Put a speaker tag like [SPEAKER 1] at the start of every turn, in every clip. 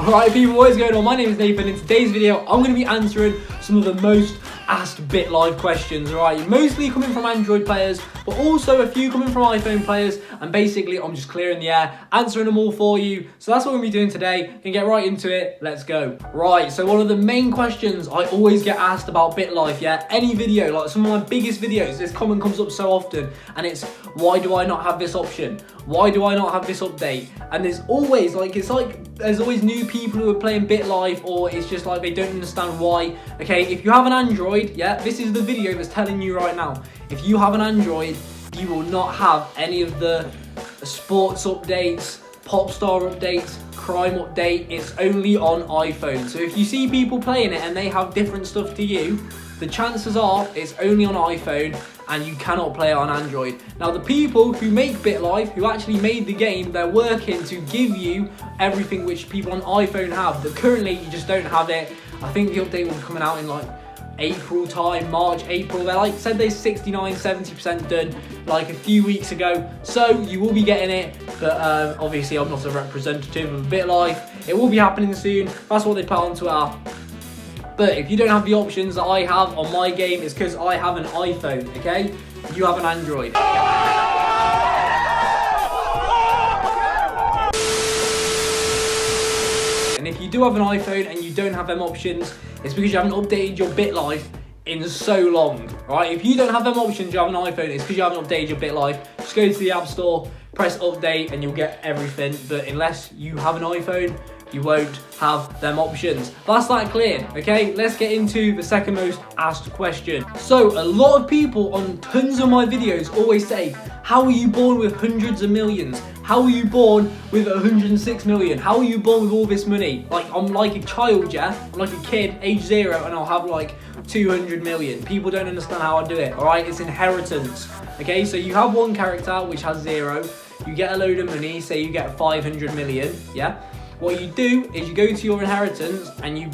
[SPEAKER 1] Alright people, what is going on? My name is Nathan. In today's video, I'm going to be answering some of the most asked Bitlife questions, alright? Mostly coming from Android players, but also a few coming from iPhone players, and basically I'm just clearing the air, answering them all for you. So that's what we're going to be doing today. Gonna get right into it. Let's go. Right, so one of the main questions I always get asked about Bitlife, yeah? Any video, like some of my biggest videos, this comment comes up so often, and it's, why do I not have this option? Why do I not have this update? And there's always, there's always new people who are playing Bitlife, or it's just like they don't understand why. Okay, if you have an Android, yeah, this is the video that's telling you right now. If you have an Android, you will not have any of the sports updates, Popstar updates, crime update. It's only on iPhone. So if you see people playing it and they have different stuff to you, the chances are it's only on iPhone and you cannot play it on Android. Now the people who make Bitlife, who actually made the game, they're working to give you everything which people on iPhone have, but currently you just don't have it. I think the update will be coming out in like April time, March, April. They said they're 69-70% done like a few weeks ago, so you will be getting it, but obviously I'm not a representative of Bitlife. It will be happening soon. That's what they put on Twitter. But if you don't have the options that I have on my game, it's because I have an iPhone, okay? You have an Android. And if you do have an iPhone and you don't have them options, it's because you haven't updated your Bitlife in so long, right? If you don't have them options, you have an iPhone, it's because you haven't updated your Bitlife. Just go to the App Store, press update, and you'll get everything. But unless you have an iPhone, you won't have them options. That's that clear, okay? Let's get into the second most asked question. So a lot of people on tons of my videos always say, how are you born with hundreds of millions? How are you born with 106 million? How are you born with all this money? Like, I'm like a child, yeah? I'm like a kid, age 0, and I'll have like 200 million. People don't understand how I do it, all right? It's inheritance, okay? So you have one character which has 0. You get a load of money, say you get 500 million, yeah? What you do is you go to your inheritance and you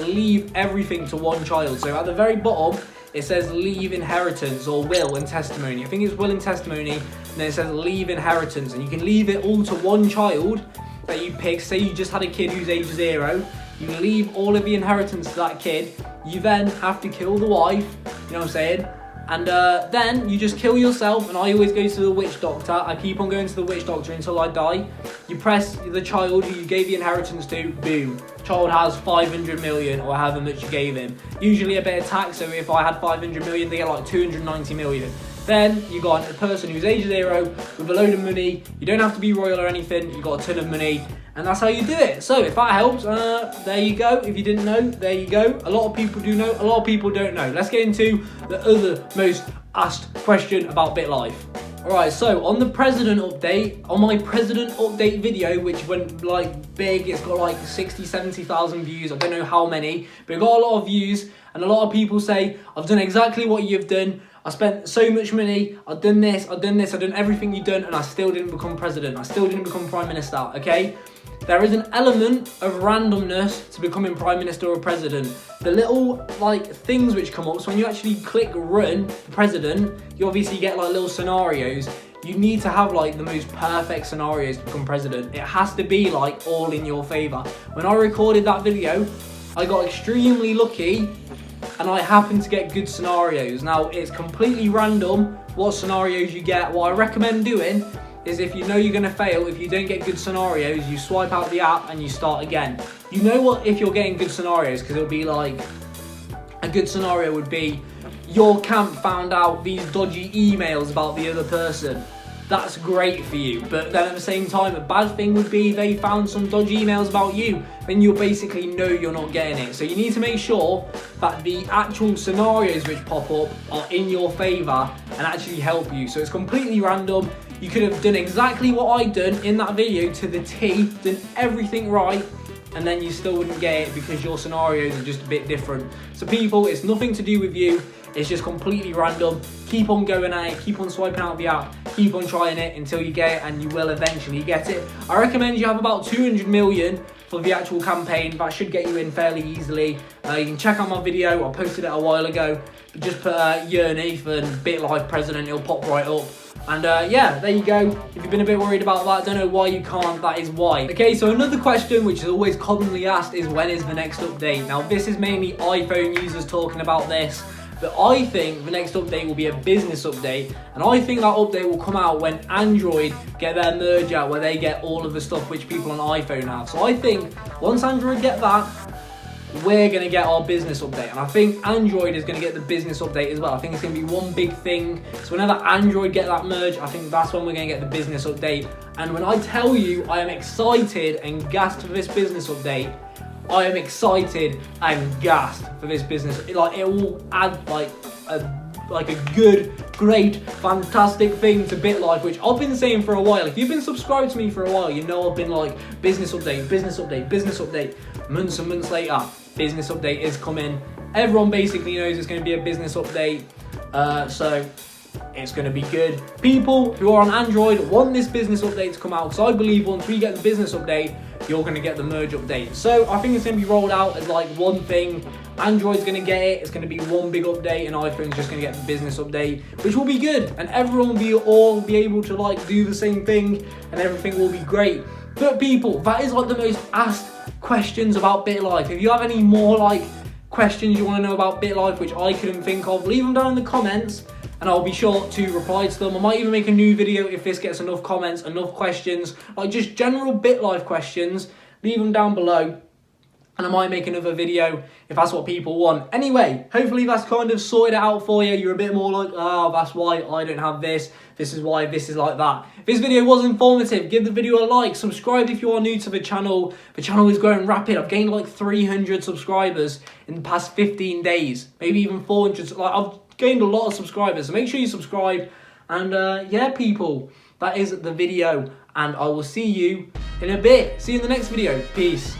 [SPEAKER 1] leave everything to one child. So at the very bottom, it says leave inheritance or will and testimony. I think it's will and testimony, and then it says leave inheritance. And you can leave it all to one child that you pick. Say you just had a kid who's age 0. You leave all of the inheritance to that kid. You then have to kill the wife, you know what I'm saying? And then you just kill yourself, and I always go to the witch doctor. I keep on going to the witch doctor until I die. You press the child who you gave the inheritance to, boom. Child has 500 million or however much you gave him. Usually a bit of tax, so if I had 500 million, they get like 290 million. Then you got a person who's age 0 with a load of money. You don't have to be royal or anything, you got a ton of money. And that's how you do it. So if that helps, there you go. If you didn't know, there you go. A lot of people do know, a lot of people don't know. Let's get into the other most asked question about Bitlife. Alright, so on the president update, on my president update video, which went like big, it's got like 60-70,000 views. I don't know how many, but it got a lot of views. And a lot of people say, I've done exactly what you've done. I spent so much money, I've done this, I've done everything you've done, and I still didn't become president. I still didn't become prime minister, okay? There is an element of randomness to becoming prime minister or president. The little things which come up, so when you actually click run president, you obviously get like little scenarios. You need to have like the most perfect scenarios to become president. It has to be like all in your favor. When I recorded that video, I got extremely lucky and I happened to get good scenarios. Now it's completely random what scenarios you get. What I recommend doing is, if you know you're going to fail, if you don't get good scenarios, you swipe out the app and you start again. You know what, if you're getting good scenarios, because it'll be like, a good scenario would be, your camp found out these dodgy emails about the other person. That's great for you, but then at the same time, a bad thing would be they found some dodgy emails about you. Then you'll basically know you're not getting it. So you need to make sure that the actual scenarios which pop up are in your favor and actually help you. So it's completely random. You could have done exactly what I done in that video to the T, done everything right, and then you still wouldn't get it because your scenarios are just a bit different. So people, it's nothing to do with you. It's just completely random. Keep on going at it, keep on swiping out the app, keep on trying it until you get it, and you will eventually get it. I recommend you have about 200 million for the actual campaign. That should get you in fairly easily. You can check out my video, I posted it a while ago. Just put Nathan, Bitlife president, it'll pop right up. And yeah, there you go. If you've been a bit worried about that, don't know why you can't, that is why. Okay, so another question which is always commonly asked is, when is the next update? Now, this is mainly iPhone users talking about this, but I think the next update will be a business update, and I think that update will come out when Android get their merge out, where they get all of the stuff which people on iPhone have. So I think once Android get that, we're going to get our business update, and I think Android is going to get the business update as well. I think it's going to be one big thing. So whenever Android get that merge, I think that's when we're going to get the business update. And when I tell you I am excited and gassed for this business update, I am excited and gassed for this business. Like, it will add like a good, great, fantastic thing to Bitlife, which I've been saying for a while. If you've been subscribed to me for a while, you know I've been like, business update, business update, business update. Months and months later, business update is coming. Everyone basically knows it's going to be a business update, so it's going to be good. People who are on Android want this business update to come out, because I believe once we get the business update, you're going to get the merge update. So I think it's going to be rolled out as like one thing. Android's going to get it, it's going to be one big update, and iPhone's just going to get the business update, which will be good, and everyone will be able to like do the same thing, and everything will be great. But people, that is like the most asked questions about Bitlife. If you have any more like questions you want to know about Bitlife which I couldn't think of, leave them down in the comments and I'll be sure to reply to them. I might even make a new video if this gets enough comments, enough questions, like just general Bitlife questions. Leave them down below and I might make another video if that's what people want. Anyway, hopefully that's kind of sorted it out for you. You're a bit more like, oh, that's why I don't have this. This is why this is like that. If this video was informative, give the video a like. Subscribe if you are new to the channel. The channel is growing rapid. I've gained like 300 subscribers in the past 15 days. Maybe even 400. Like, I've gained a lot of subscribers. So make sure you subscribe. And yeah, people, that is the video. And I will see you in a bit. See you in the next video. Peace.